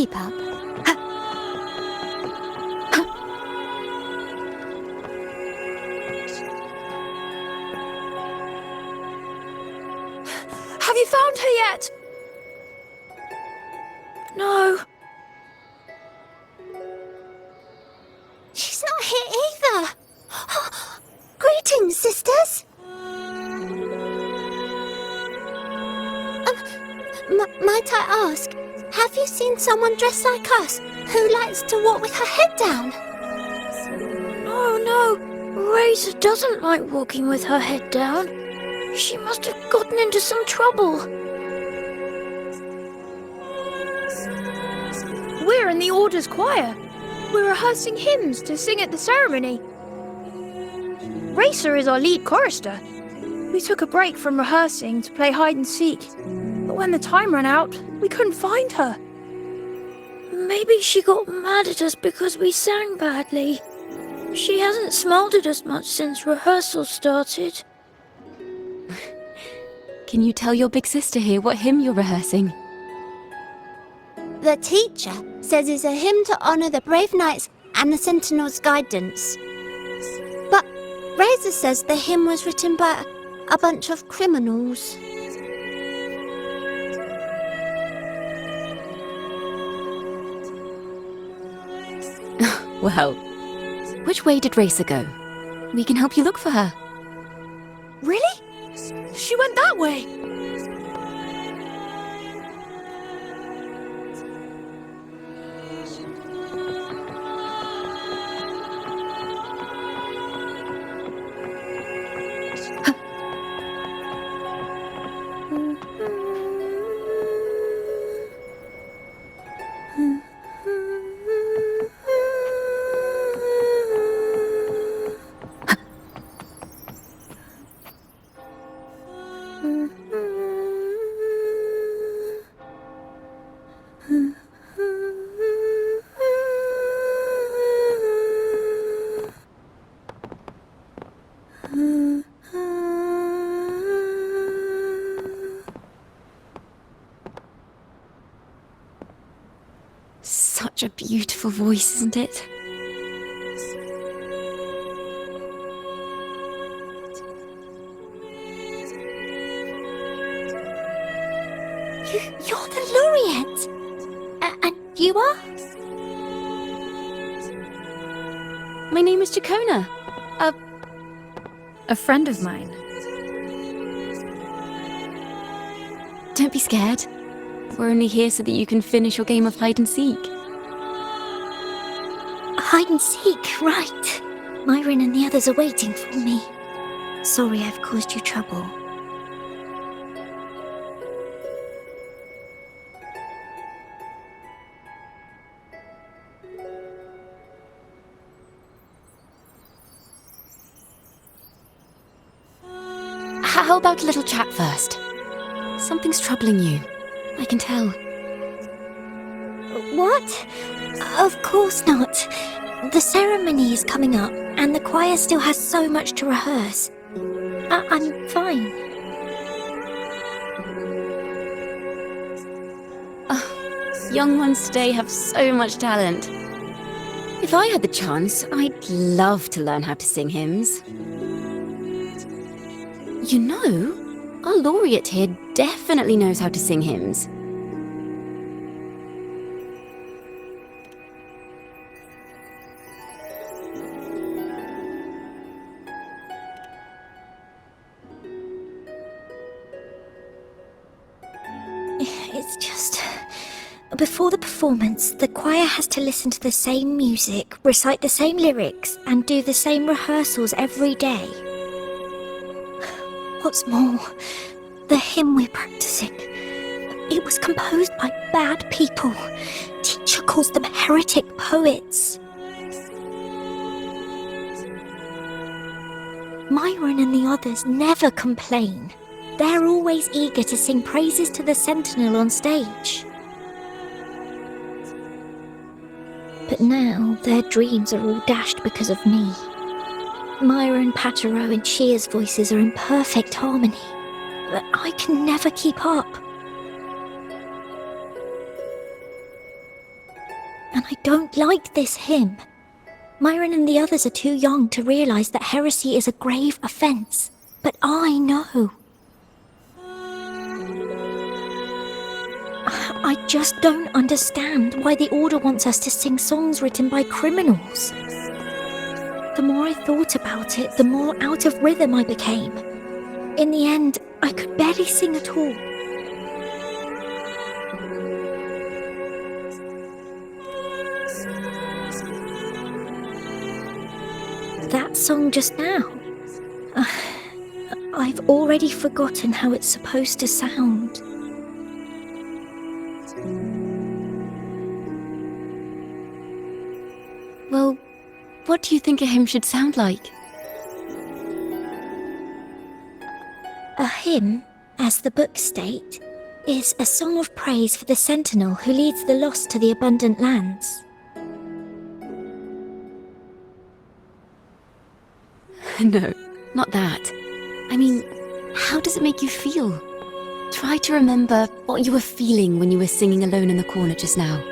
keep up. Have you found her yet? No. She's not here either. Greetings, sisters. Might I ask, have you seen someone dressed like us who likes to walk with her head down? No. Razor doesn't like walking with her head down. She must have gotten into some trouble. We're in the Order's choir. We're rehearsing hymns to sing at the ceremony. Racer is our lead chorister. We took a break from rehearsing to play hide and seek, but when the time ran out, we couldn't find her. Maybe she got mad at us because we sang badly. She hasn't smiled at us much since rehearsal started. Can you tell your big sister here what hymn you're rehearsing? The teacher says it's a hymn to honor the brave knights and the Sentinel's guidance. But Razor says the hymn was written by a bunch of criminals. Well, which way did Racer go? We can help you look for her. Really? She went that way. Such a beautiful voice, isn't it? You're the laureate. And you are? My name is Ciaccona. A friend of mine. Don't be scared. We're only here so that you can finish your game of hide and seek. Hide and seek, right. Myron and the others are waiting for me. Sorry I've caused you trouble. How about a little chat first? Something's troubling you. I can tell. What? Of course not. The ceremony is coming up, and the choir still has so much to rehearse. I'm fine. Young ones today have so much talent. If I had the chance, I'd love to learn how to sing hymns. You know, our laureate here definitely knows how to sing hymns. It's just... Before the performance, the choir has to listen to the same music, recite the same lyrics, and do the same rehearsals every day. What's more, the hymn we're practicing, it was composed by bad people. Teacher calls them heretic poets. Myron and the others never complain. They're always eager to sing praises to the Sentinel on stage. But now their dreams are all dashed because of me. Myron, Patero and Chia's voices are in perfect harmony, but I can never keep up. and I don't like this hymn. Myron and the others are too young to realize that heresy is a grave offense, but I know. I just don't understand why the Order wants us to sing songs written by criminals. The more I thought about it, the more out of rhythm I became. In the end, I could barely sing at all. That song just now. I've already forgotten how it's supposed to sound. Well, what do you think a hymn should sound like? A hymn, as the books state, is a song of praise for the sentinel who leads the lost to the abundant lands. No, not that. I mean, how does it make you feel? Try to remember what you were feeling when you were singing alone in the corner just now.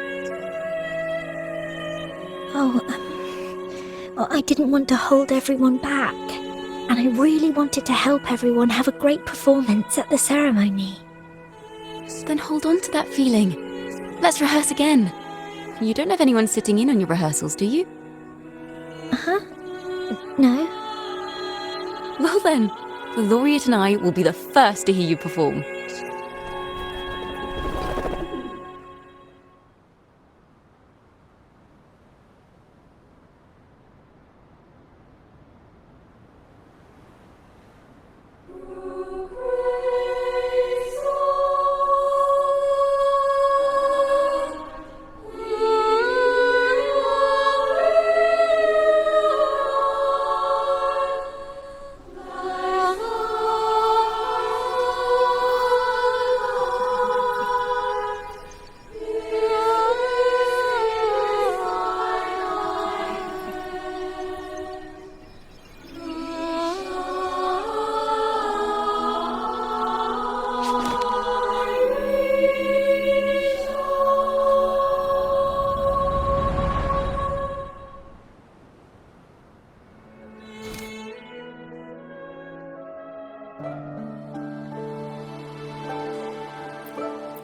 I didn't want to hold everyone back, and I really wanted to help everyone have a great performance at the ceremony. Then hold on to that feeling. Let's rehearse again. You don't have anyone sitting in on your rehearsals, do you? No. Well then, the laureate and I will be the first to hear you perform.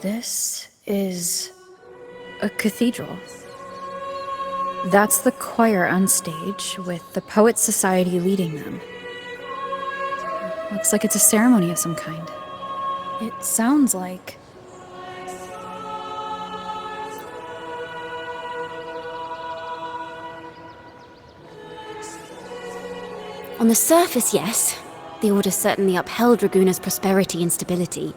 This is a cathedral. That's the choir on stage, with the Poets Society leading them. Looks like it's a ceremony of some kind. It sounds like... On the surface, yes. The Order certainly upheld Raguna's prosperity and stability.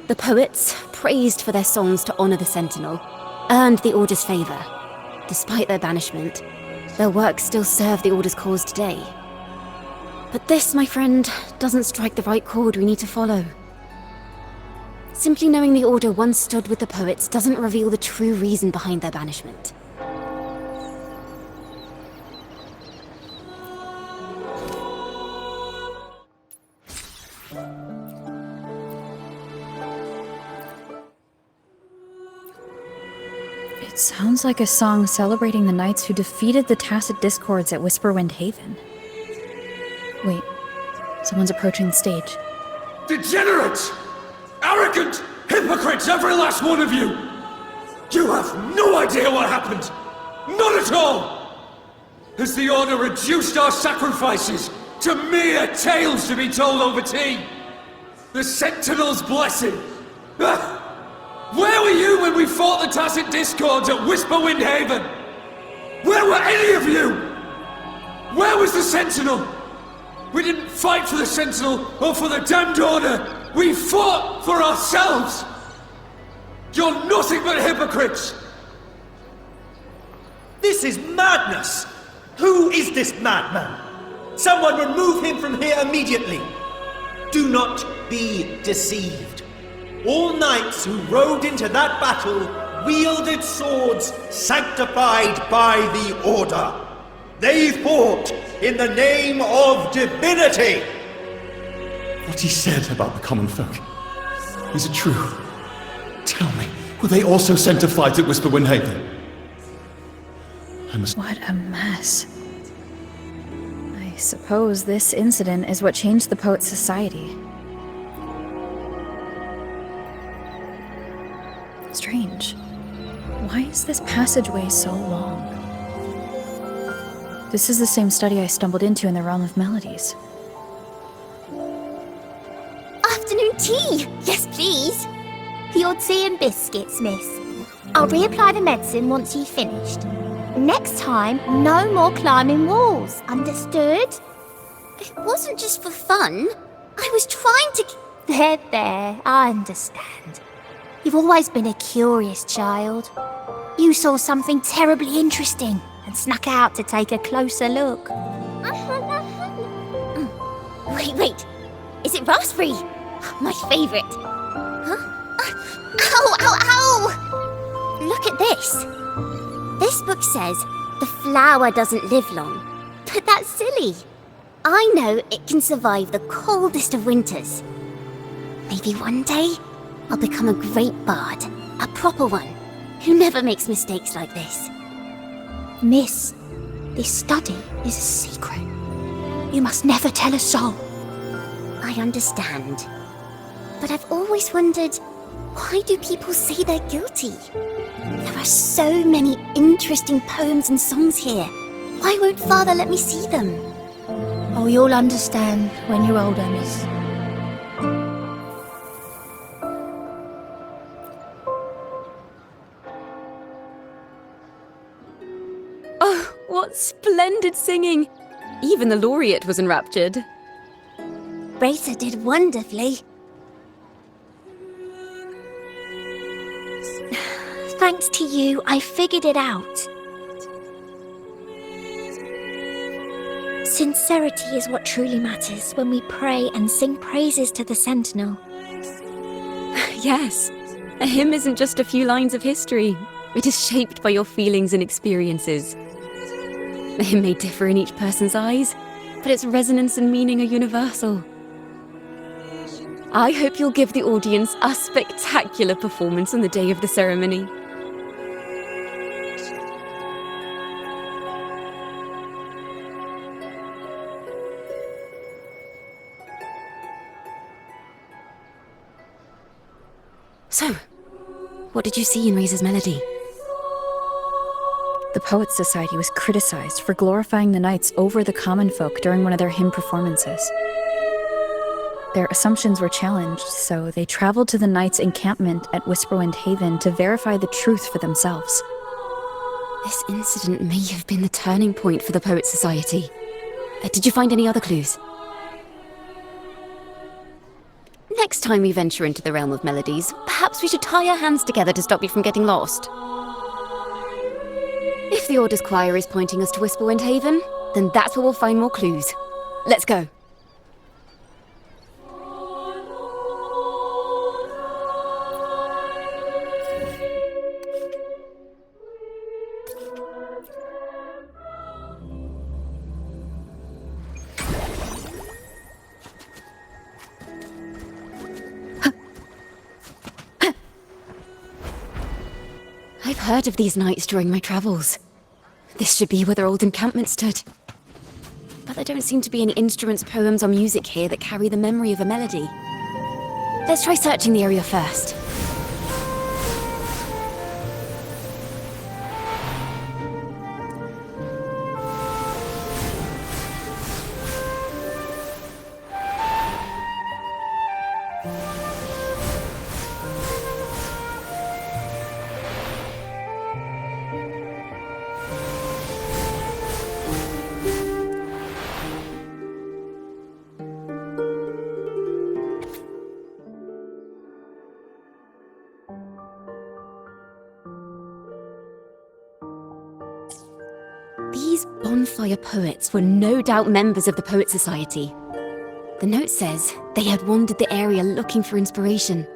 The poets, praised for their songs to honor the Sentinel, earned the Order's favor. Despite their banishment, their works still serve the Order's cause today. But this, my friend, doesn't strike the right chord we need to follow. Simply knowing the Order once stood with the poets doesn't reveal the true reason behind their banishment. It sounds like a song celebrating the knights who defeated the Tacit Discords at Whisperwind Haven. Wait, someone's approaching the stage. Degenerates! Arrogant! Hypocrites, every last one of you! You have no idea what happened! Not at all! Has the Order reduced our sacrifices to mere tales to be told over tea? The Sentinel's blessing! Ah! Where were you when we fought the Tacit Discords at Whisperwind Haven? Where were any of you? Where was the Sentinel? We didn't fight for the Sentinel or for the damned Order. We fought for ourselves. You're nothing but hypocrites. This is madness! Who is this madman? Someone remove him from here immediately. Do not be deceived. All knights who rode into that battle wielded swords sanctified by the Order. They fought in the name of divinity. What he said about the common folk, is it true? Tell me, were they also sent to fight at Whisperwind Haven? What a mess. I suppose this incident is what changed the Poets' Society. Strange. Why is this passageway so long? This is the same study I stumbled into in the Realm of Melodies. Afternoon tea! Yes, please. Your tea and biscuits, miss. I'll reapply the medicine once you've finished. Next time, no more climbing walls. Understood? It wasn't just for fun. I was trying to... There, I understand. You've always been a curious child. You saw something terribly interesting and snuck out to take a closer look. Wait. Is it raspberry? My favourite. Huh? Ow! Look at this. This book says the flower doesn't live long. But that's silly. I know it can survive the coldest of winters. Maybe one day I'll become a great bard. A proper one. Who never makes mistakes like this. Miss, this study is a secret. You must never tell a soul. I understand. But I've always wondered, why do people say they're guilty? There are so many interesting poems and songs here. Why won't Father let me see them? Oh, you'll understand when you're older, miss. Oh, what splendid singing! Even the laureate was enraptured. Racer did wonderfully. Thanks to you, I figured it out. Sincerity is what truly matters when we pray and sing praises to the Sentinel. Yes, a hymn isn't just a few lines of history. It is shaped by your feelings and experiences. The hymn may differ in each person's eyes, but its resonance and meaning are universal. I hope you'll give the audience a spectacular performance on the day of the ceremony. So, what did you see in Razor's melody? The Poets' Society was criticized for glorifying the knights over the common folk during one of their hymn performances. Their assumptions were challenged, so they traveled to the knights' encampment at Whisperwind Haven to verify the truth for themselves. This incident may have been the turning point for the Poets' Society. Did you find any other clues? Next time we venture into the realm of melodies, perhaps we should tie our hands together to stop you from getting lost. If the Order's choir is pointing us to Whisperwind Haven, then that's where we'll find more clues. Let's go. I've heard of these knights during my travels. This should be where their old encampment stood. But there don't seem to be any instruments, poems, or music here that carry the memory of a melody. Let's try searching the area first. These bonfire poets were no doubt members of the Poets' Society. The note says they had wandered the area looking for inspiration.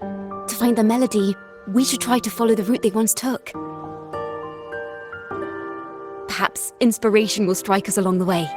To find the melody, we should try to follow the route they once took. Perhaps inspiration will strike us along the way.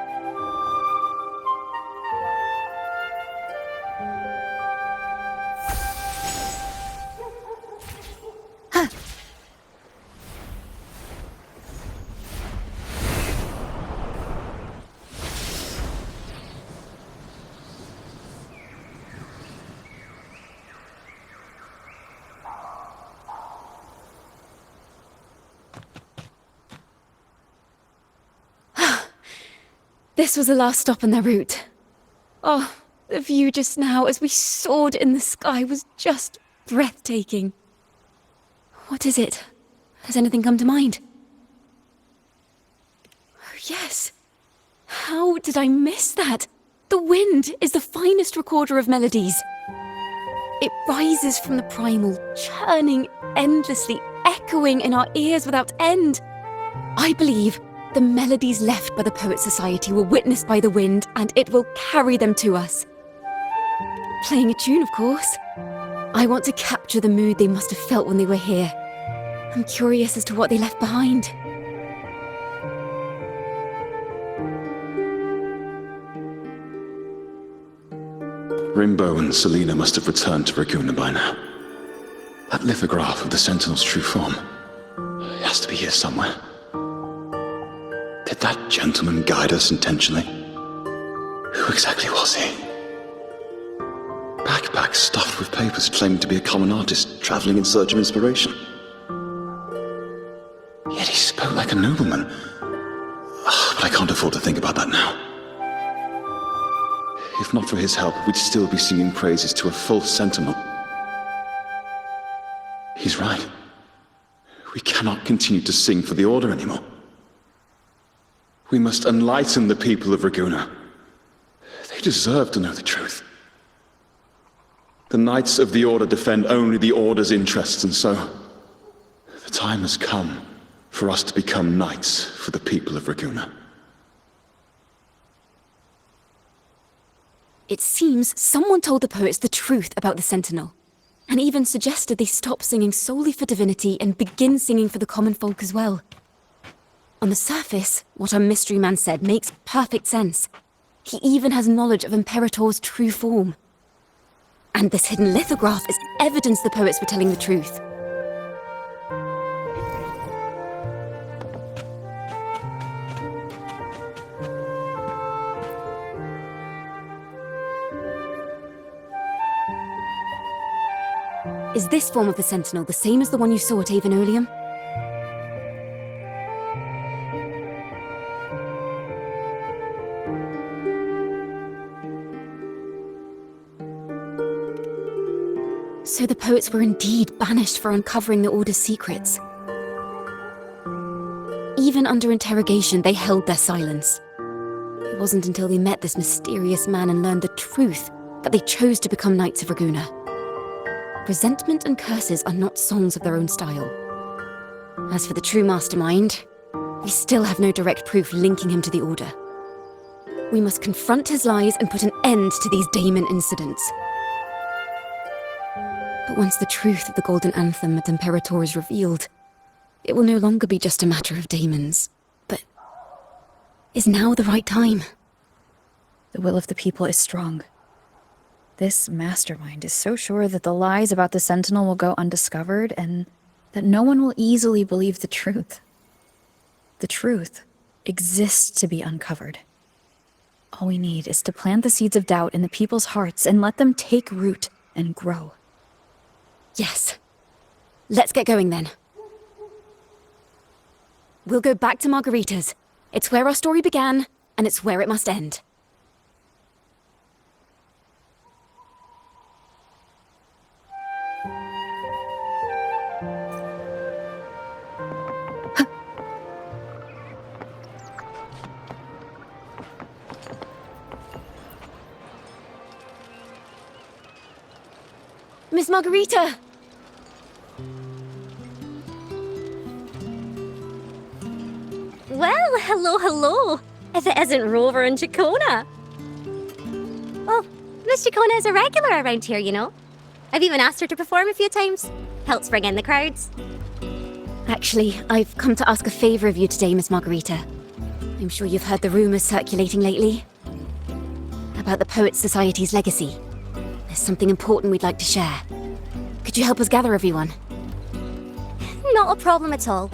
This was the last stop on their route. Oh, the view just now as we soared in the sky was just breathtaking. What is it? Has anything come to mind? Oh, yes. How did I miss that? The wind is the finest recorder of melodies. It rises from the primal, churning endlessly, echoing in our ears without end. I believe the melodies left by the Poets' Society were witnessed by the wind, and it will carry them to us. Playing a tune, of course. I want to capture the mood they must have felt when they were here. I'm curious as to what they left behind. Rimbo and Selena must have returned to Raguna by now. That lithograph of the Sentinel's true form. It has to be here somewhere. Did that gentleman guide us intentionally? Who exactly was he? Backpack stuffed with papers claiming to be a common artist traveling in search of inspiration. Yet he spoke like a nobleman. But I can't afford to think about that now. If not for his help, we'd still be singing praises to a false sentinel. He's right. We cannot continue to sing for the Order anymore. We must enlighten the people of Raguna. They deserve to know the truth. The Knights of the Order defend only the Order's interests, and so the time has come for us to become knights for the people of Raguna. It seems someone told the poets the truth about the Sentinel, and even suggested they stop singing solely for divinity and begin singing for the common folk as well. On the surface, what our mystery man said makes perfect sense. He even has knowledge of Imperator's true form. And this hidden lithograph is evidence the poets were telling the truth. Is this form of the Sentinel the same as the one you saw at Avenolium? So the poets were indeed banished for uncovering the Order's secrets. Even under interrogation, they held their silence. It wasn't until they met this mysterious man and learned the truth that they chose to become Knights of Raguna. Resentment and curses are not songs of their own style. As for the true mastermind, we still have no direct proof linking him to the Order. We must confront his lies and put an end to these Daemon incidents. But once the truth of the Golden Anthem at Imperator is revealed, it will no longer be just a matter of daemons. But is now the right time? The will of the people is strong. This mastermind is so sure that the lies about the Sentinel will go undiscovered and that no one will easily believe the truth. The truth exists to be uncovered. All we need is to plant the seeds of doubt in the people's hearts and let them take root and grow. Yes. Let's get going then. We'll go back to Margarita's. It's where our story began, and it's where it must end. Miss Margarita! Well, hello. If it isn't Rover and Ciaccona. Well, Miss Ciaccona is a regular around here, you know. I've even asked her to perform a few times. Helps bring in the crowds. Actually, I've come to ask a favor of you today, Miss Margarita. I'm sure you've heard the rumors circulating lately about the Poets' Society's legacy. There's something important we'd like to share. Could you help us gather everyone? Not a problem at all.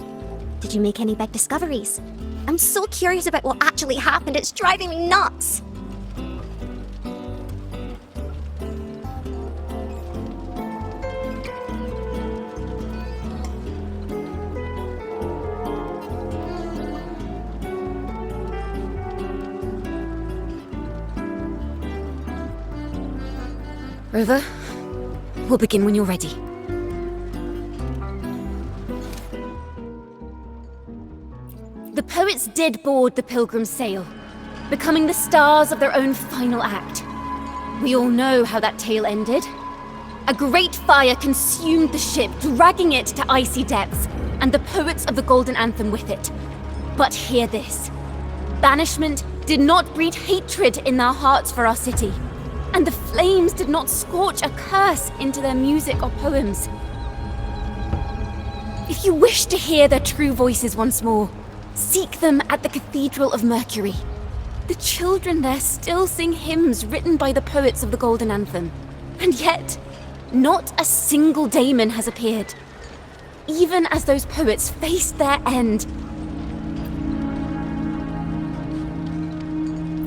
Did you make any big discoveries? I'm so curious about what actually happened, it's driving me nuts! Rover, we'll begin when you're ready. The poets did board the Pilgrim's sail, becoming the stars of their own final act. We all know how that tale ended. A great fire consumed the ship, dragging it to icy depths, and the poets of the Golden Anthem with it. But hear this. Banishment did not breed hatred in their hearts for our city, and the flames did not scorch a curse into their music or poems. If you wish to hear their true voices once more, seek them at the Cathedral of Mercury. The children there still sing hymns written by the poets of the Golden Anthem, and yet, not a single daemon has appeared, even as those poets faced their end.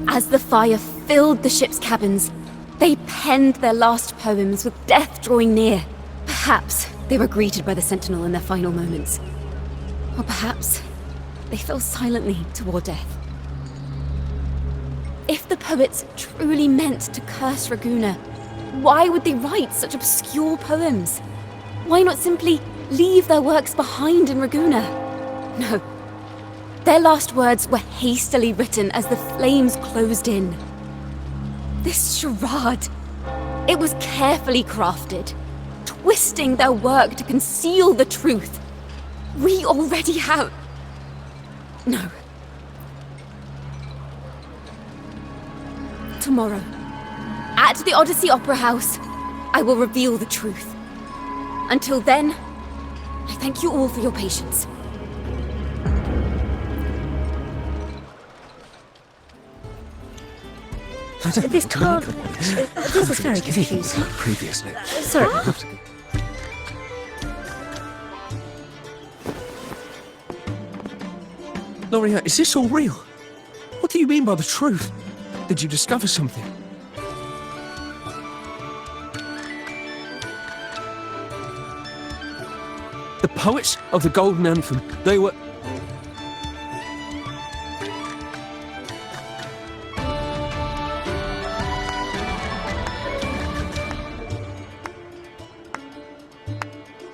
As the fire filled the ship's cabins, they penned their last poems with death drawing near. Perhaps they were greeted by the Sentinel in their final moments. Or perhaps they fell silently toward death. If the poets truly meant to curse Raguna, why would they write such obscure poems? Why not simply leave their works behind in Raguna? No. Their last words were hastily written as the flames closed in. This charade, it was carefully crafted, twisting their work to conceal the truth. We already have... No. Tomorrow, at the Odyssey Opera House, I will reveal the truth. Until then, I thank you all for your patience. This card... this is very confusing. Previously. Sorry. Loria, is this all real? What do you mean by the truth? Did you discover something? The poets of the Golden Anthem, they were...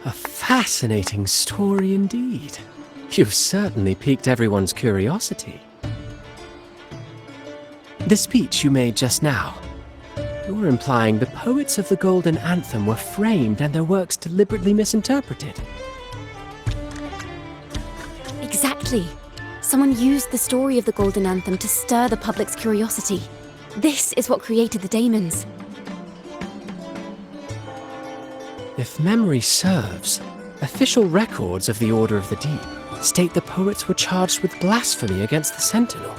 A fascinating story indeed. You've certainly piqued everyone's curiosity. The speech you made just now, you're implying the poets of the Golden Anthem were framed and their works deliberately misinterpreted. Exactly. Someone used the story of the Golden Anthem to stir the public's curiosity. This is what created the daemons. If memory serves, official records of the Order of the Deep state the poets were charged with blasphemy against the Sentinel.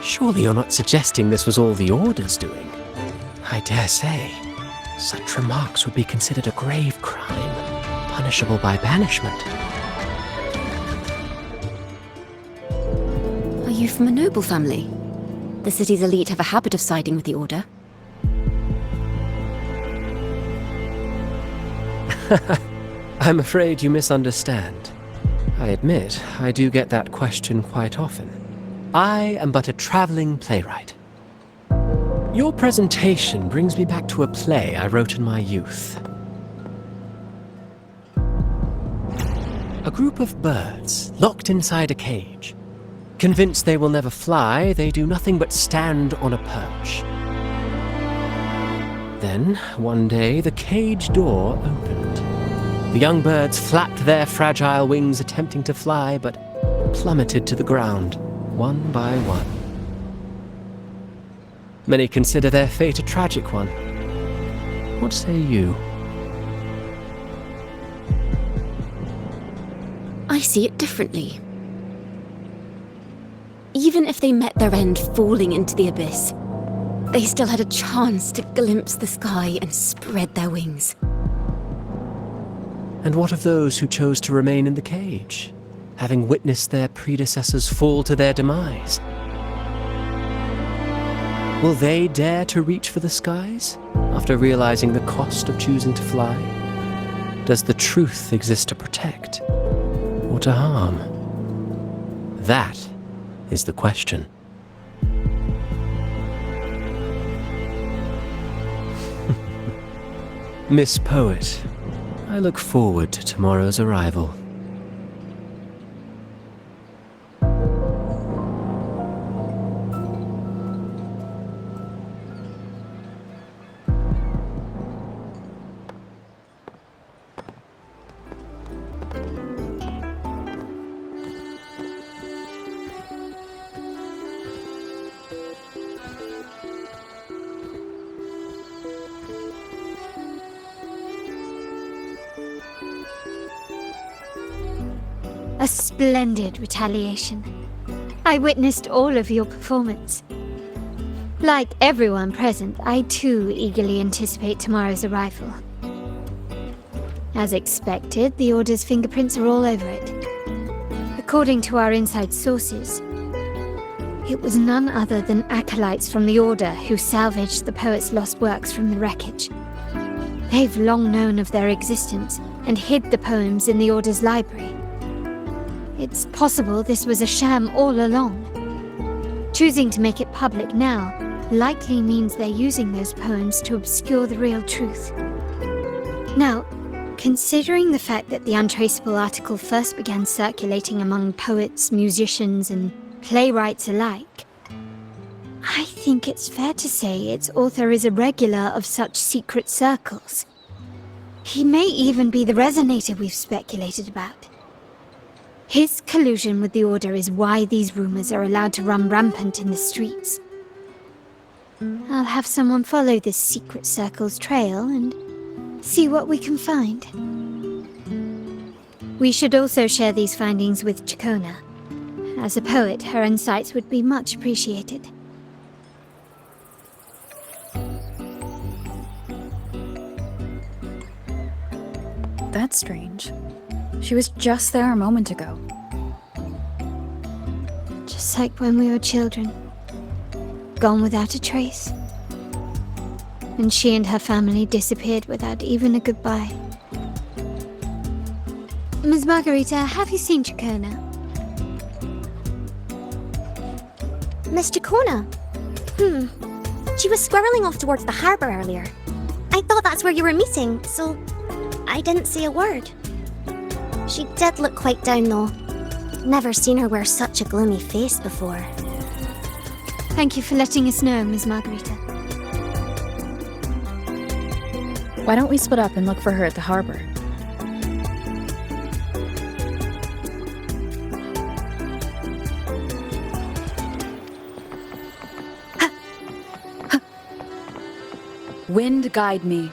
Surely you're not suggesting this was all the Order's doing? I dare say, such remarks would be considered a grave crime, punishable by banishment. Are you from a noble family? The city's elite have a habit of siding with the Order. I'm afraid you misunderstand. I admit, I do get that question quite often. I am but a traveling playwright. Your presentation brings me back to a play I wrote in my youth. A group of birds locked inside a cage. Convinced they will never fly, they do nothing but stand on a perch. Then, one day, the cage door opened. The young birds flapped their fragile wings attempting to fly, but plummeted to the ground, one by one. Many consider their fate a tragic one. What say you? I see it differently. Even if they met their end falling into the abyss, they still had a chance to glimpse the sky and spread their wings. And what of those who chose to remain in the cage, having witnessed their predecessors fall to their demise? Will they dare to reach for the skies, after realizing the cost of choosing to fly? Does the truth exist to protect, or to harm? That is the question. Miss Poet, I look forward to tomorrow's arrival. A splendid retaliation. I witnessed all of your performance. Like everyone present, I too eagerly anticipate tomorrow's arrival. As expected, the Order's fingerprints are all over it. According to our inside sources, it was none other than acolytes from the Order who salvaged the poet's lost works from the wreckage. They've long known of their existence and hid the poems in the Order's library. It's possible this was a sham all along. Choosing to make it public now likely means they're using those poems to obscure the real truth. Now, considering the fact that the untraceable article first began circulating among poets, musicians, and playwrights alike, I think it's fair to say its author is a regular of such secret circles. He may even be the resonator we've speculated about. His collusion with the Order is why these rumors are allowed to run rampant in the streets. I'll have someone follow this secret circle's trail and see what we can find. We should also share these findings with Ciaccona. As a poet, her insights would be much appreciated. That's strange. She was just there a moment ago. Just like when we were children. Gone without a trace. And she and her family disappeared without even a goodbye. Ms. Margarita, have you seen Ciaccona? Miss Ciaccona? She was squirreling off towards the harbour earlier. I thought that's where you were meeting, so I didn't say a word. She did look quite down, though. Never seen her wear such a gloomy face before. Thank you for letting us know, Ms. Margarita. Why don't we split up and look for her at the harbor? Wind guide me.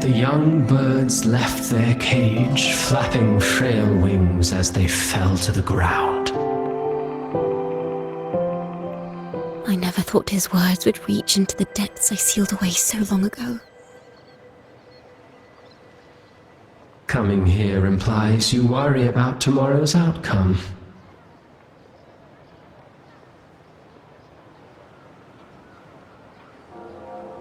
The young birds left their cage, flapping frail wings as they fell to the ground. I never thought his words would reach into the depths I sealed away so long ago. Coming here implies you worry about tomorrow's outcome.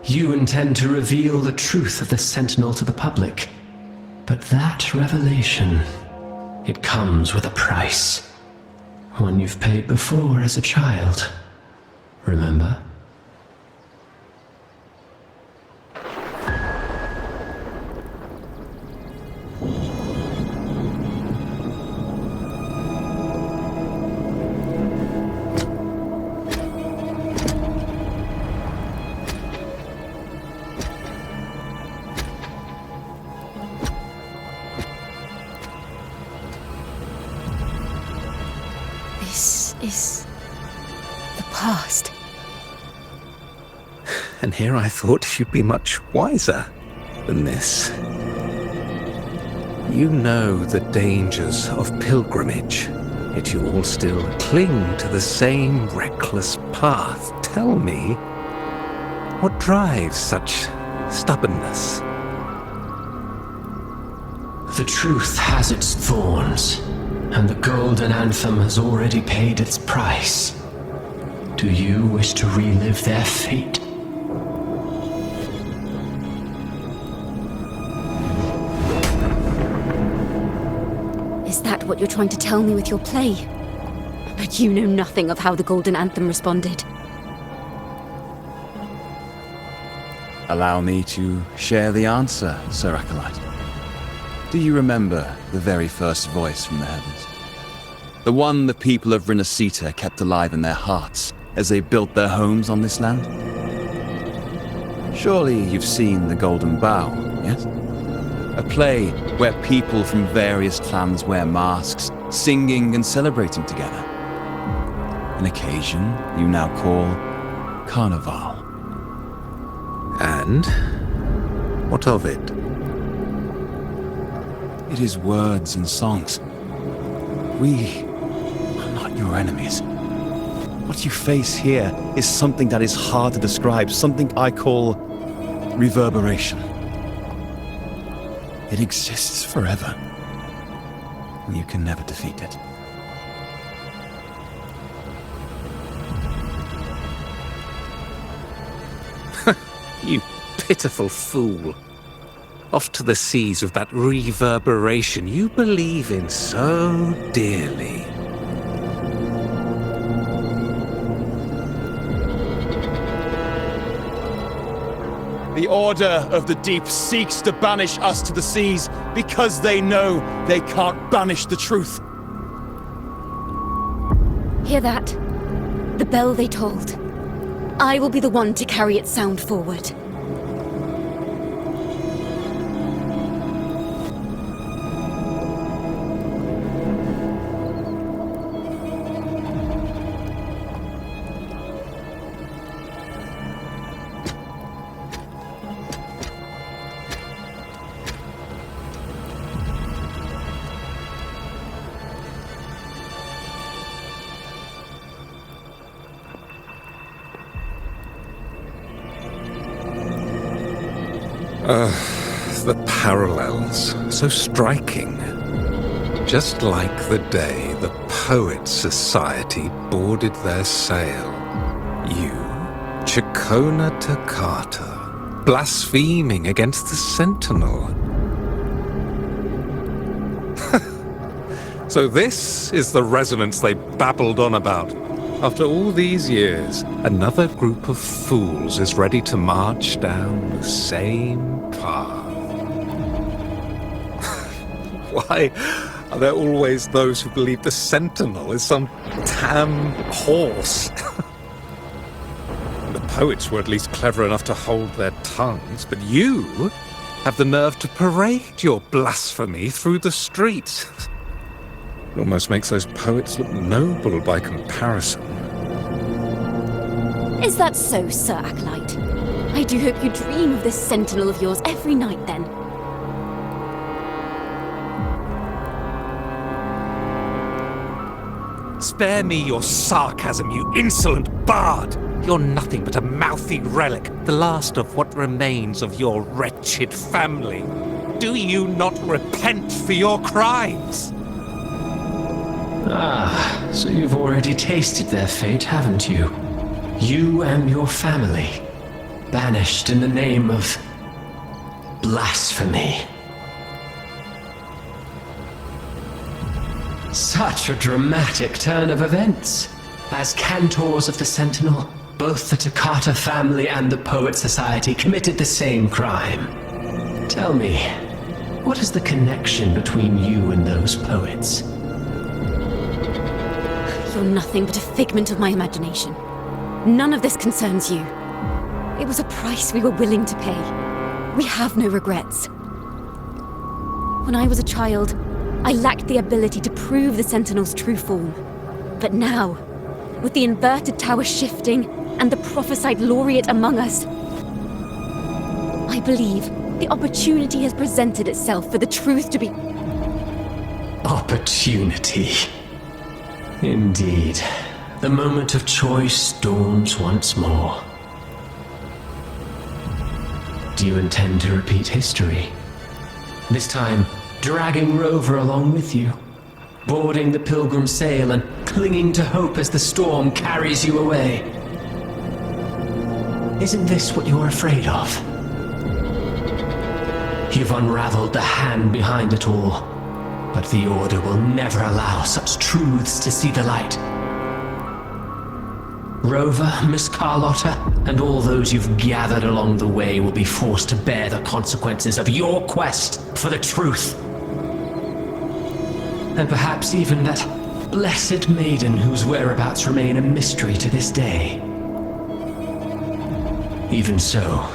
You intend to reveal the truth of the Sentinel to the public. But that revelation, it comes with a price. One you've paid before as a child. Remember? This is the past. And here I thought you'd be much wiser than this. You know the dangers of pilgrimage, yet you all still cling to the same reckless path. Tell me, what drives such stubbornness? The truth has its thorns, and the golden anthem has already paid its price. Do you wish to relive their fate? Is that what you're trying to tell me with your play? But you know nothing of how the golden anthem responded. Allow me to share the answer, Sir Acolyte. Do you remember the very first voice from the heavens? The one the people of Rinascita kept alive in their hearts as they built their homes on this land? Surely you've seen The Golden Bough, yes? A play where people from various clans wear masks, singing and celebrating together. An occasion you now call Carnival. And? What of it? It is words and songs. We are not your enemies. What you face here is something that is hard to describe, something I call reverberation. It exists forever, and you can never defeat it. You pitiful fool. Off to the seas with that reverberation you believe in so dearly. The Order of the Deep seeks to banish us to the seas because they know they can't banish the truth. Hear that? The bell they tolled. I will be the one to carry its sound forward. The parallels, so striking. Just like the day the Poets Society boarded their sail. You, Ciaccona Toccata, blaspheming against the Sentinel. So this is the resonance they babbled on about. After all these years, another group of fools is ready to march down the same path. Why are there always those who believe the Sentinel is some damn horse? The poets were at least clever enough to hold their tongues, but you have the nerve to parade your blasphemy through the streets. It almost makes those poets look noble by comparison. Is that so, Sir Acolyte? I do hope you dream of this Sentinel of yours every night, then. Spare me your sarcasm, you insolent bard! You're nothing but a mouthy relic, the last of what remains of your wretched family. Do you not repent for your crimes? Ah, so you've already tasted their fate, haven't you? You and your family, banished in the name of blasphemy. Such a dramatic turn of events. As cantors of the Sentinel, both the Toccata family and the Poet Society committed the same crime. Tell me, what is the connection between you and those poets? You're nothing but a figment of my imagination. None of this concerns you. It was a price we were willing to pay. We have no regrets. When I was a child, I lacked the ability to prove the Sentinel's true form. But now, with the inverted tower shifting and the prophesied laureate among us, I believe the opportunity has presented itself for the truth to be... Opportunity. Indeed. The moment of choice dawns once more. Do you intend to repeat history? This time, dragging Rover along with you, boarding the pilgrim sail and clinging to hope as the storm carries you away. Isn't this what you're afraid of? You've unraveled the hand behind it all, but the Order will never allow such truths to see the light. Rover, Miss Carlotta, and all those you've gathered along the way will be forced to bear the consequences of your quest for the truth. And perhaps even that blessed maiden whose whereabouts remain a mystery to this day. Even so,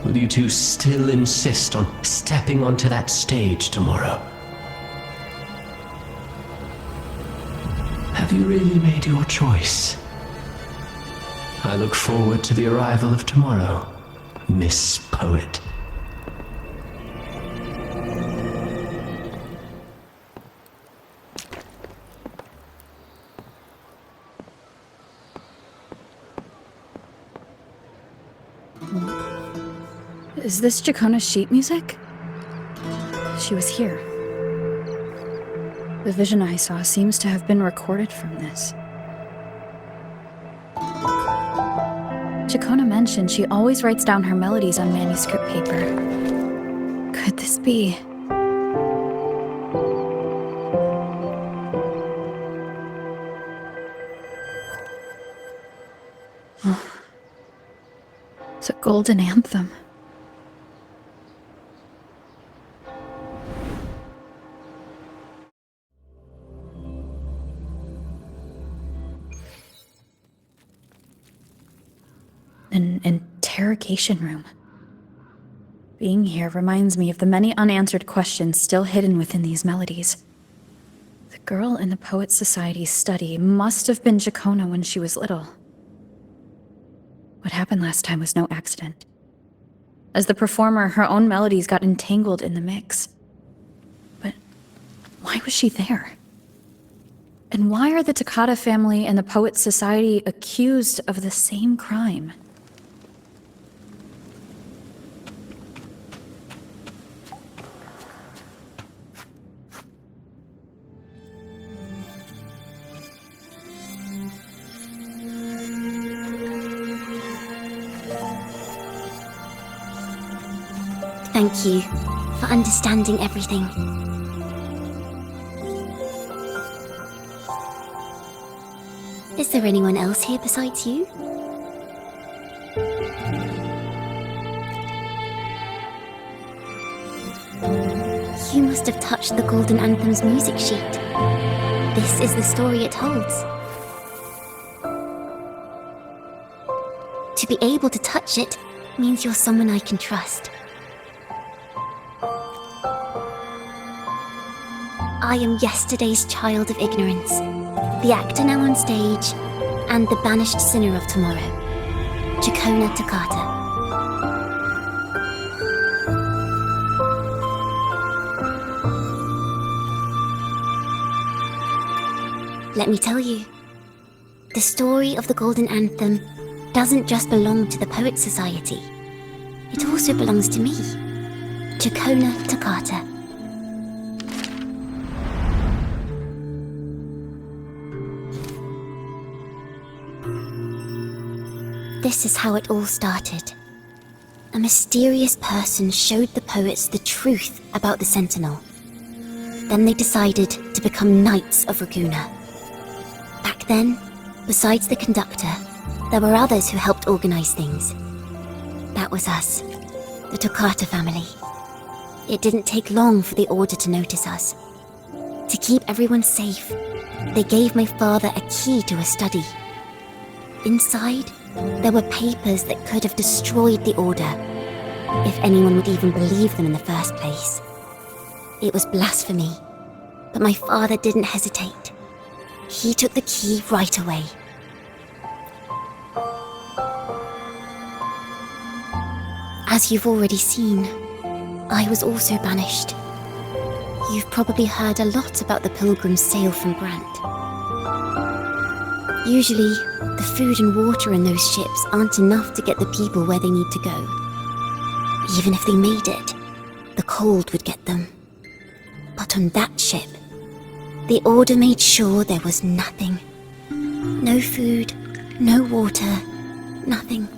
will you two still insist on stepping onto that stage tomorrow? Have you really made your choice? I look forward to the arrival of tomorrow, Miss Poet. Is this Ciaccona's sheet music? She was here. The vision I saw seems to have been recorded from this. Ciaccona mentioned she always writes down her melodies on manuscript paper. Could this be? Oh. It's a golden anthem. An interrogation room. Being here reminds me of the many unanswered questions still hidden within these melodies. The girl in the Poets Society's study must have been Ciaccona when she was little. What happened last time was no accident. As the performer, her own melodies got entangled in the mix. But why was she there? And why are the Toccata family and the Poets Society accused of the same crime? Thank you for understanding everything. Is there anyone else here besides you? You must have touched the Golden Anthem's music sheet. This is the story it holds. To be able to touch it means you're someone I can trust. I am yesterday's child of ignorance, the actor now on stage, and the banished sinner of tomorrow, Ciaccona Toccata. Let me tell you, the story of the Golden Anthem doesn't just belong to the Poets Society. It also belongs to me, Ciaccona Toccata. This is how it all started. A mysterious person showed the poets the truth about the Sentinel. Then they decided to become Knights of Raguena. Back then, besides the conductor, there were others who helped organize things. That was us, the Toccata family. It didn't take long for the Order to notice us. To keep everyone safe, they gave my father a key to a study. Inside, there were papers that could have destroyed the Order, if anyone would even believe them in the first place. It was blasphemy, but my father didn't hesitate. He took the key right away. As you've already seen, I was also banished. You've probably heard a lot about the Pilgrim's sail from Grant. Usually, the food and water in those ships aren't enough to get the people where they need to go. Even if they made it, the cold would get them. But on that ship, the Order made sure there was nothing. No food, no water, nothing.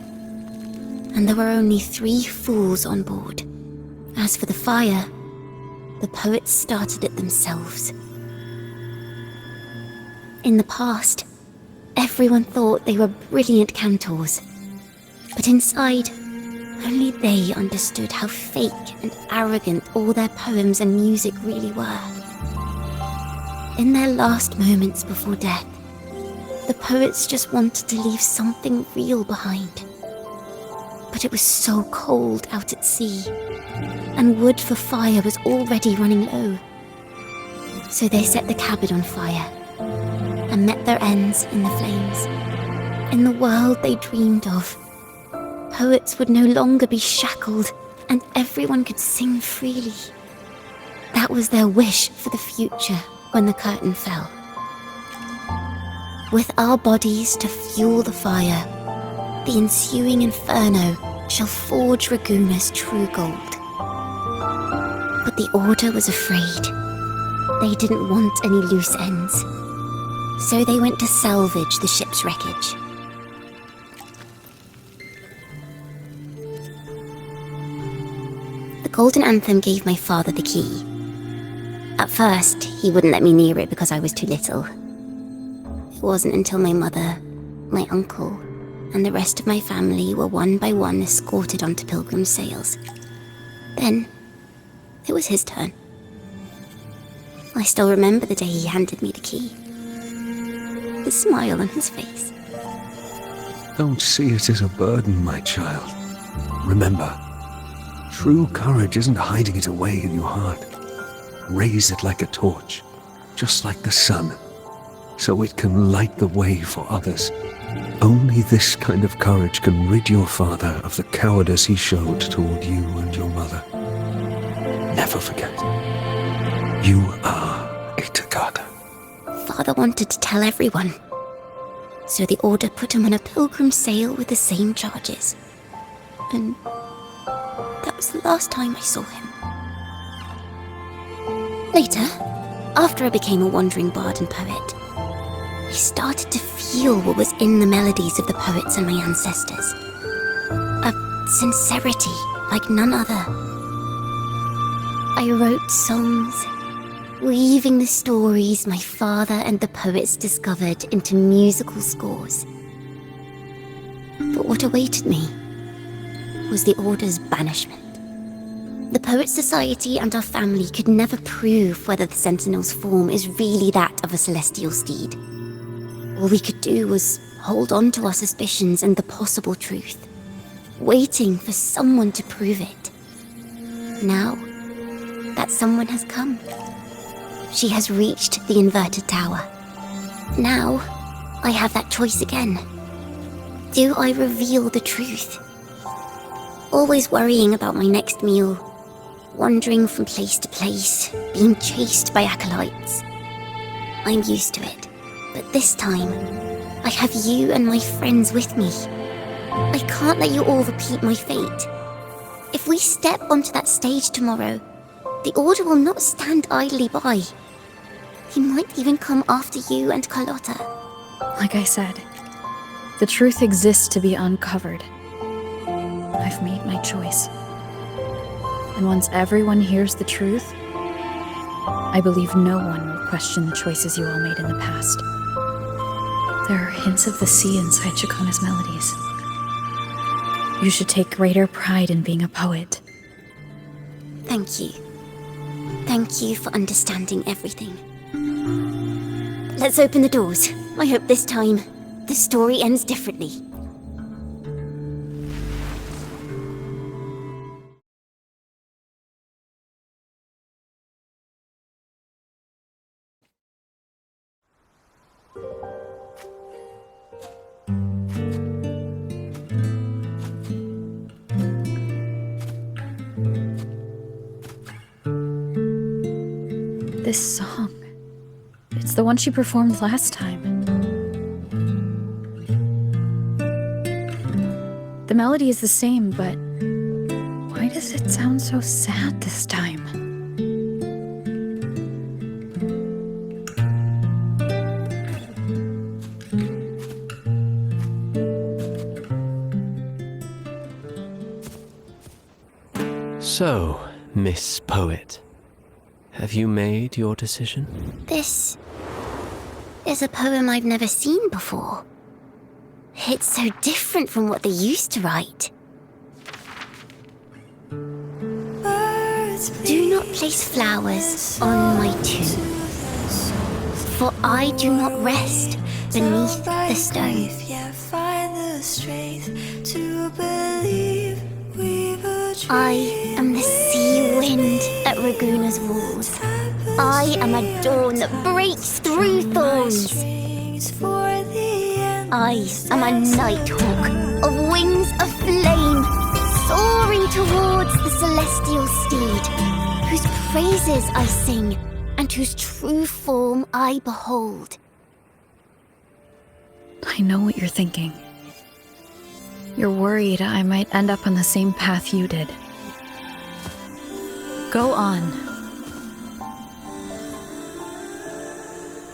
And there were only 3 fools on board. As for the fire, the poets started it themselves. In the past, everyone thought they were brilliant cantors. But inside, only they understood how fake and arrogant all their poems and music really were. In their last moments before death, the poets just wanted to leave something real behind. But it was so cold out at sea, and wood for fire was already running low. So they set the cabin on fire, and met their ends in the flames. In the world they dreamed of, poets would no longer be shackled, and everyone could sing freely. That was their wish for the future when the curtain fell. With our bodies to fuel the fire, the ensuing inferno shall forge Raguna's true gold. But the Order was afraid. They didn't want any loose ends. So they went to salvage the ship's wreckage. The Golden Anthem gave my father the key. At first, he wouldn't let me near it because I was too little. It wasn't until my mother, my uncle, and the rest of my family were one by one escorted onto Pilgrim's sails. Then, it was his turn. I still remember the day he handed me the key. The smile on his face. Don't see it as a burden, my child. Remember, true courage isn't hiding it away in your heart. Raise it like a torch, just like the sun, so it can light the way for others. Only this kind of courage can rid your father of the cowardice he showed toward you and your mother. Never forget, you are a Ciaccona. Father wanted to tell everyone. So the Order put him on a pilgrim sail with the same charges. And that was the last time I saw him. Later, after I became a wandering bard and poet, I started to feel what was in the melodies of the poets and my ancestors. A sincerity like none other. I wrote songs, weaving the stories my father and the poets discovered into musical scores. But what awaited me was the Order's banishment. The Poet Society and our family could never prove whether the Sentinel's form is really that of a celestial steed. All we could do was hold on to our suspicions and the possible truth, waiting for someone to prove it. Now, that someone has come. She has reached the inverted tower. Now, I have that choice again. Do I reveal the truth? Always worrying about my next meal, wandering from place to place, being chased by acolytes. I'm used to it, but this time, I have you and my friends with me. I can't let you all repeat my fate. If we step onto that stage tomorrow, the Order will not stand idly by. He might even come after you and Carlotta. Like I said, the truth exists to be uncovered. I've made my choice. And once everyone hears the truth, I believe no one will question the choices you all made in the past. There are hints of the sea inside Ciaccona's melodies. You should take greater pride in being a poet. Thank you. Thank you for understanding everything. Let's open the doors. I hope this time, the story ends differently. This song. It's the one she performed last time. The melody is the same, but why does it sound so sad this time? So, Miss Poet, have you made your decision? This is a poem I've never seen before. It's so different from what they used to write. Do not place flowers on my tomb, for I do not rest beneath the stone. I am the sea wind at Raguna's walls. I am a dawn that breaks through thorns. I am a nighthawk of wings of flame, soaring towards the celestial steed, whose praises I sing and whose true form I behold. I know what you're thinking. You're worried I might end up on the same path you did. Go on.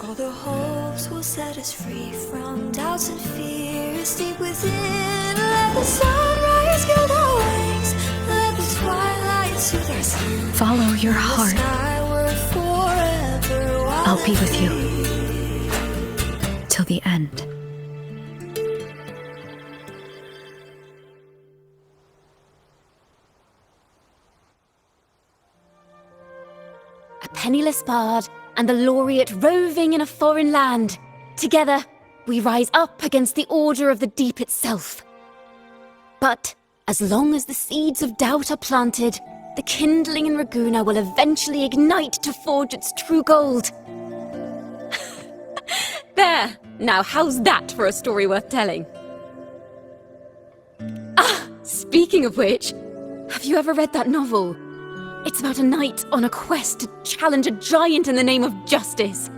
All the hopes will set us free from doubts and fears deep within. Let the sunrise gild our wings. Let the twilight soothe our skin. Follow your heart. I'll be with you. Till the end. A penniless bard and the laureate roving in a foreign land. Together, we rise up against the order of the deep itself. But as long as the seeds of doubt are planted, the kindling in Raguna will eventually ignite to forge its true gold. There! Now how's that for a story worth telling? Ah, speaking of which, have you ever read that novel? It's about a knight on a quest to challenge a giant in the name of justice.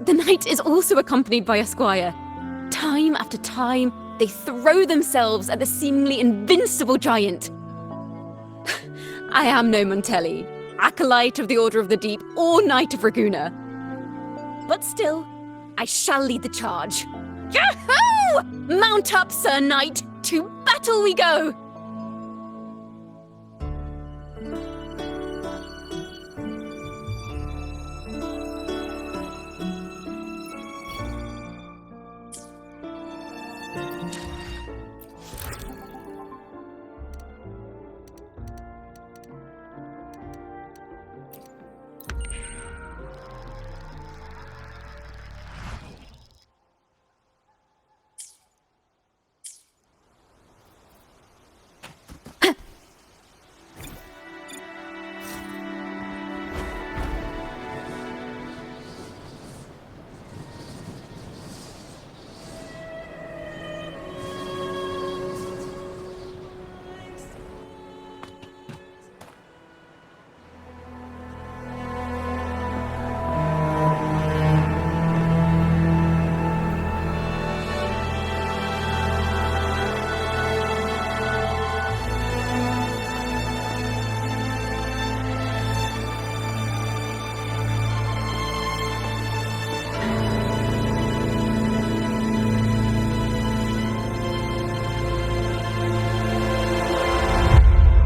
The knight is also accompanied by a squire. Time after time, they throw themselves at the seemingly invincible giant. I am no Montelli, acolyte of the Order of the Deep, or Knight of Raguna. But still, I shall lead the charge. Yahoo! Mount up, Sir Knight! To battle we go!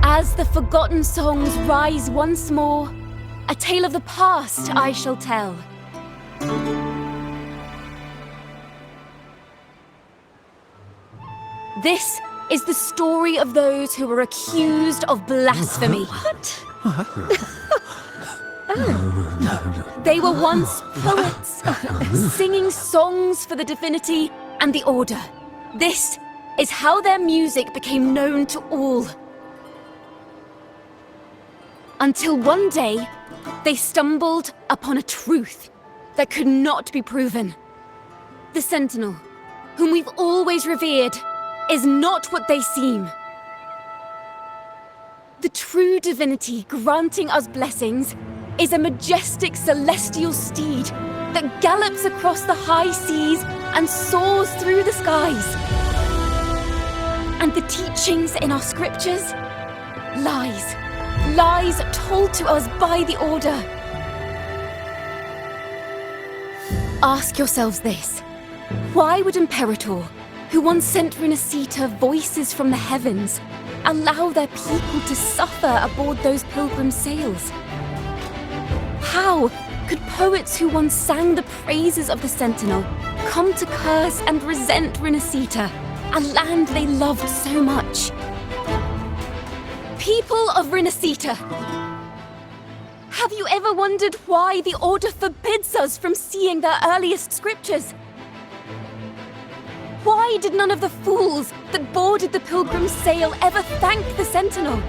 As the forgotten songs rise once more, a tale of the past I shall tell. This is the story of those who were accused of blasphemy. What? They were once poets, singing songs for the divinity and the order. This is how their music became known to all. Until one day, they stumbled upon a truth that could not be proven. The Sentinel, whom we've always revered, is not what they seem. The true divinity granting us blessings is a majestic celestial steed that gallops across the high seas and soars through the skies. And the teachings in our scriptures? Lies. Lies told to us by the Order. Ask yourselves this. Why would Imperator, who once sent Renacita voices from the heavens, allow their people to suffer aboard those pilgrim sails? How could poets who once sang the praises of the Sentinel come to curse and resent Rinascita, a land they loved so much? People of Rinascita, have you ever wondered why the Order forbids us from seeing their earliest scriptures? Why did none of the fools that boarded the Pilgrim's sail ever thank the Sentinel?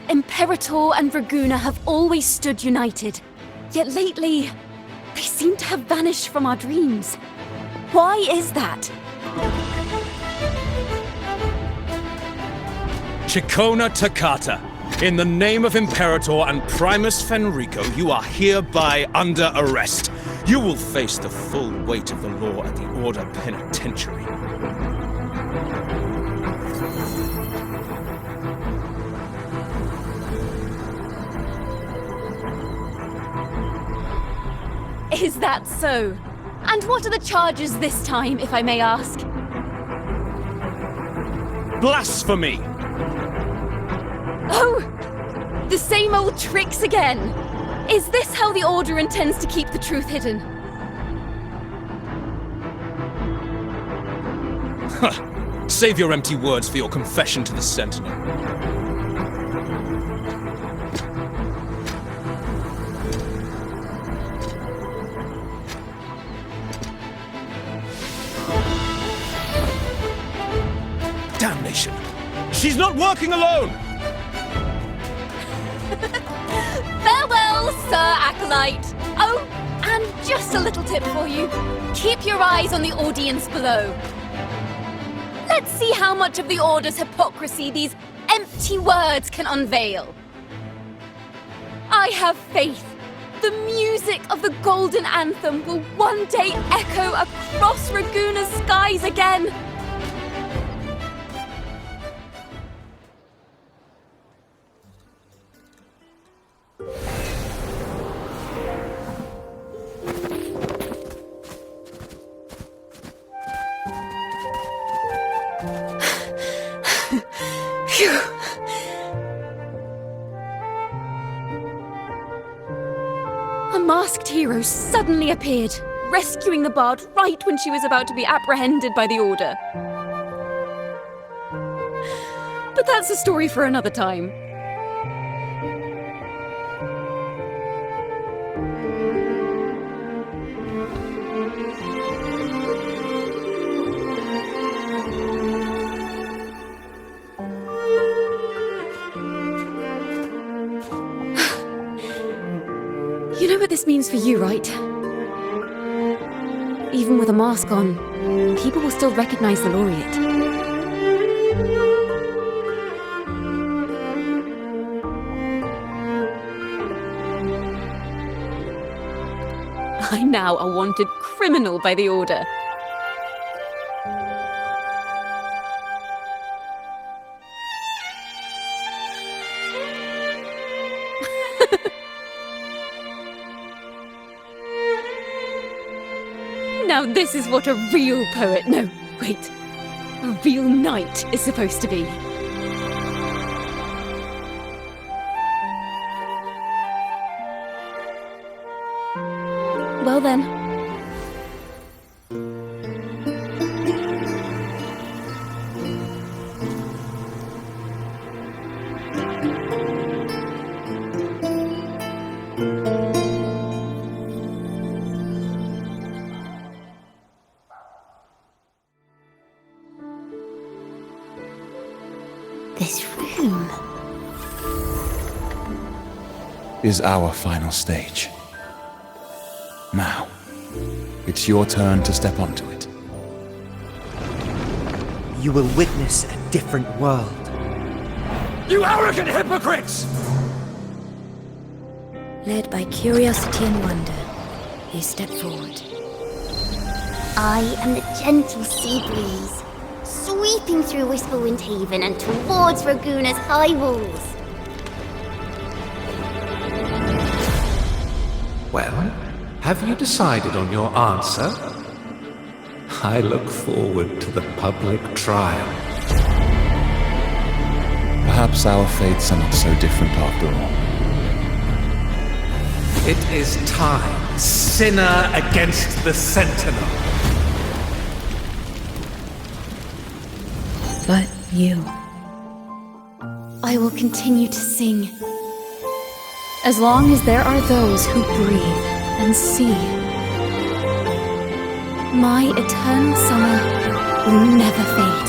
Imperator and Draguna have always stood united, yet lately, they seem to have vanished from our dreams. Why is that? Ciaccona Toccata, in the name of Imperator and Primus Fenrico, you are hereby under arrest. You will face the full weight of the law at the Order Penitentiary. Is that so? And what are the charges this time, if I may ask? Blasphemy! Oh! The same old tricks again! Is this how the Order intends to keep the truth hidden? Save your empty words for your confession to the Sentinel. Damnation! She's not working alone! Farewell, Sir Acolyte! Oh, and just a little tip for you. Keep your eyes on the audience below. Let's see how much of the Order's hypocrisy these empty words can unveil. I have faith. The music of the Golden Anthem will one day echo across Raguna's skies again. A masked hero suddenly appeared, rescuing the bard right when she was about to be apprehended by the Order. But that's a story for another time. You know what this means for you, right? Even with a mask on, people will still recognize the laureate. I'm now a wanted criminal by the Order. Now this is what a real poet, no, wait, a real knight is supposed to be. Well then. This room is our final stage. Now, it's your turn to step onto it. You will witness a different world. You arrogant hypocrites! Led by curiosity and wonder, he stepped forward. I am the gentle sea breeze, sweet sweeping through Whisperwind Haven and towards Raguna's high walls. Well, have you decided on your answer? I look forward to the public trial. Perhaps our fates are not so different after all. It is time, sinner against the Sentinel. But you. I will continue to sing. As long as there are those who breathe and see. My eternal summer will never fade.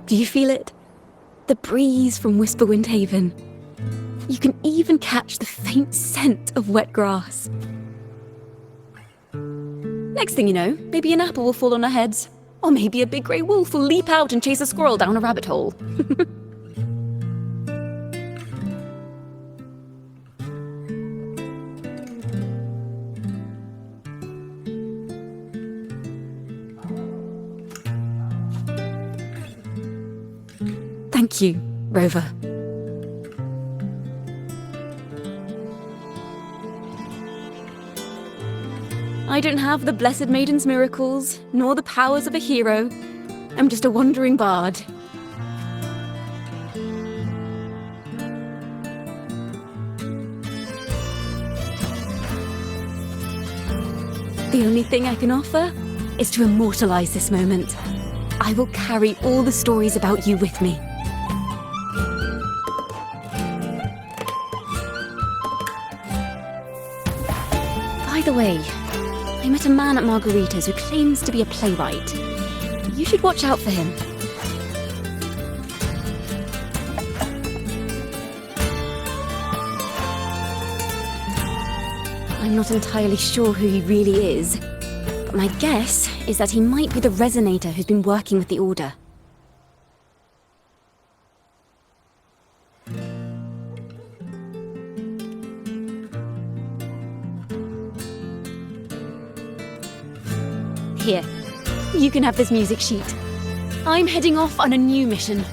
Do you feel it? The breeze from Whisperwind Haven. You can even catch the faint scent of wet grass. Next thing you know, maybe an apple will fall on our heads. Or maybe a big grey wolf will leap out and chase a squirrel down a rabbit hole. Thank you, Rover. I don't have the Blessed Maiden's miracles, nor the powers of a hero. I'm just a wandering bard. The only thing I can offer is to immortalize this moment. I will carry all the stories about you with me. By the way, I met a man at Margarita's who claims to be a playwright. You should watch out for him. I'm not entirely sure who he really is, but my guess is that he might be the resonator who's been working with the Order. Here, you can have this music sheet. I'm heading off on a new mission.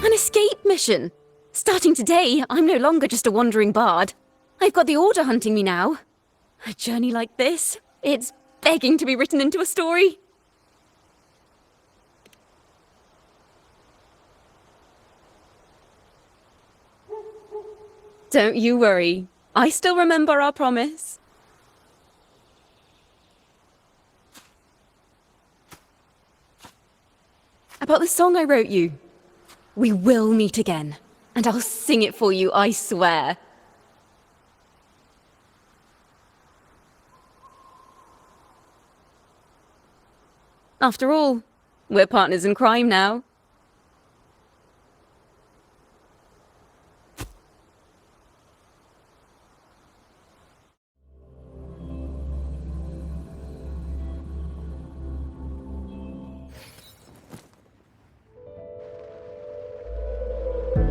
An escape mission! Starting today, I'm no longer just a wandering bard. I've got the Order hunting me now. A journey like this, it's begging to be written into a story. Don't you worry. I still remember our promise. About the song I wrote you. We will meet again, and I'll sing it for you, I swear. After all, we're partners in crime now.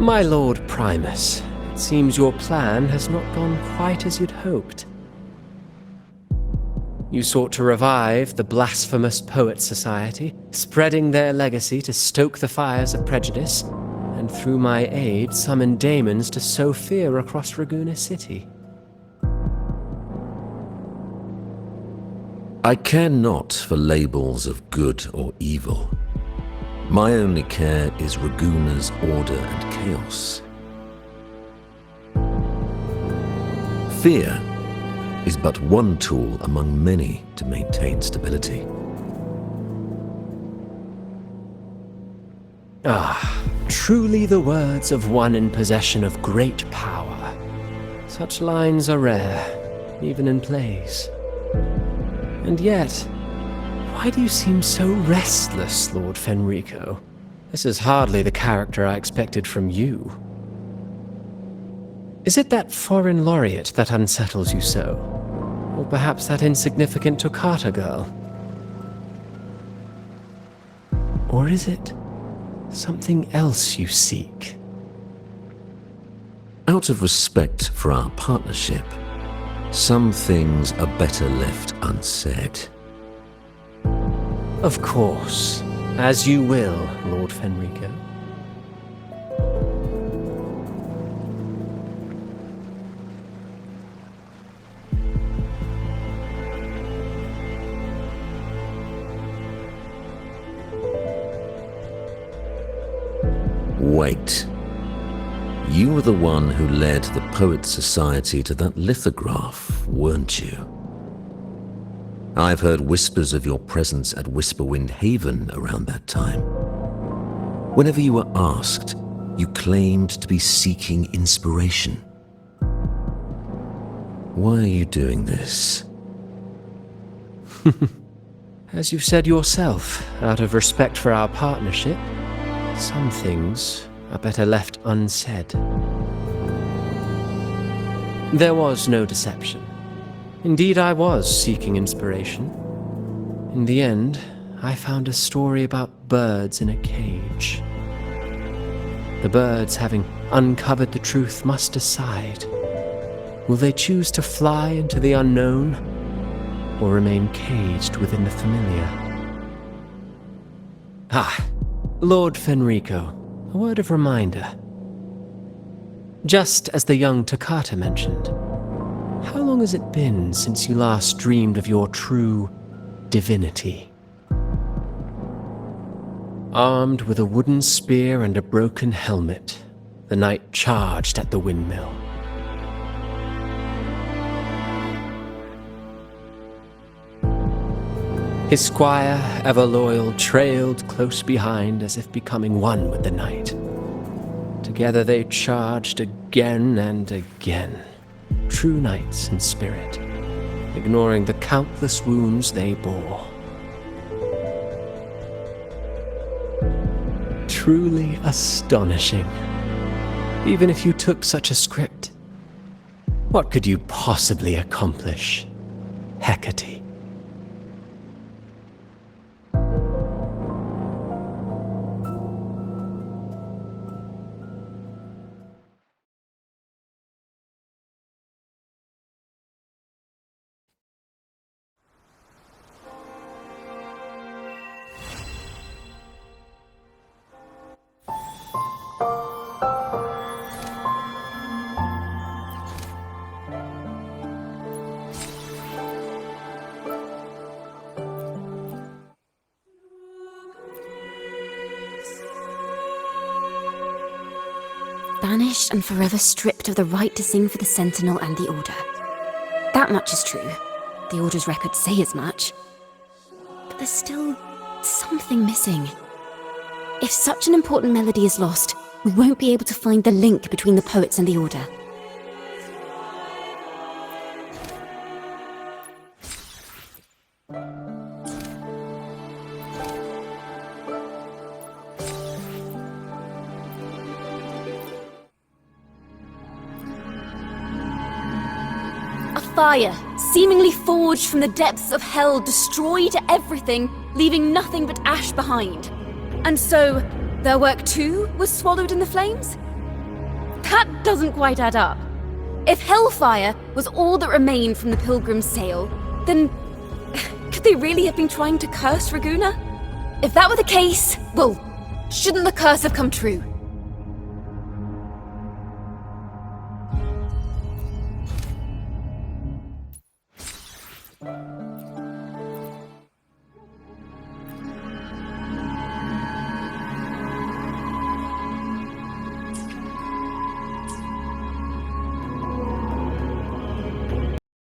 My Lord Primus, it seems your plan has not gone quite as you'd hoped. You sought to revive the Blasphemous Poets Society, spreading their legacy to stoke the fires of prejudice, and through my aid summon daemons to sow fear across Raguna City. I care not for labels of good or evil. My only care is Raguna's order and chaos. Fear is but one tool among many to maintain stability. Ah, truly the words of one in possession of great power. Such lines are rare, even in plays. And yet, why do you seem so restless, Lord Fenrico? This is hardly the character I expected from you. Is it that foreign laureate that unsettles you so? Or perhaps that insignificant Toccata girl? Or is it something else you seek? Out of respect for our partnership, some things are better left unsaid. Of course. As you will, Lord Fenrico. Wait. You were the one who led the Poets Society to that lithograph, weren't you? I've heard whispers of your presence at Whisperwind Haven around that time. Whenever you were asked, you claimed to be seeking inspiration. Why are you doing this? As you've said yourself, out of respect for our partnership, some things are better left unsaid. There was no deception. Indeed, I was seeking inspiration. In the end, I found a story about birds in a cage. The birds, having uncovered the truth, must decide. Will they choose to fly into the unknown, or remain caged within the familiar? Ah, Lord Fenrico, a word of reminder. Just as the young Toccata mentioned, how long has it been since you last dreamed of your true divinity? Armed with a wooden spear and a broken helmet, the knight charged at the windmill. His squire, ever loyal, trailed close behind as if becoming one with the knight. Together they charged again and again, true knights in spirit, ignoring the countless wounds they bore. Truly astonishing. Even if you took such a script, what could you possibly accomplish, Hecate? Banished and forever stripped of the right to sing for the Sentinel and the Order. That much is true. The Order's records say as much. But there's still something missing. If such an important melody is lost, we won't be able to find the link between the poets and the Order. Fire, seemingly forged from the depths of hell, destroyed everything, leaving nothing but ash behind. And so, their work too was swallowed in the flames? That doesn't quite add up. If hellfire was all that remained from the Pilgrim's sail, then could they really have been trying to curse Raguna? If that were the case, well, shouldn't the curse have come true?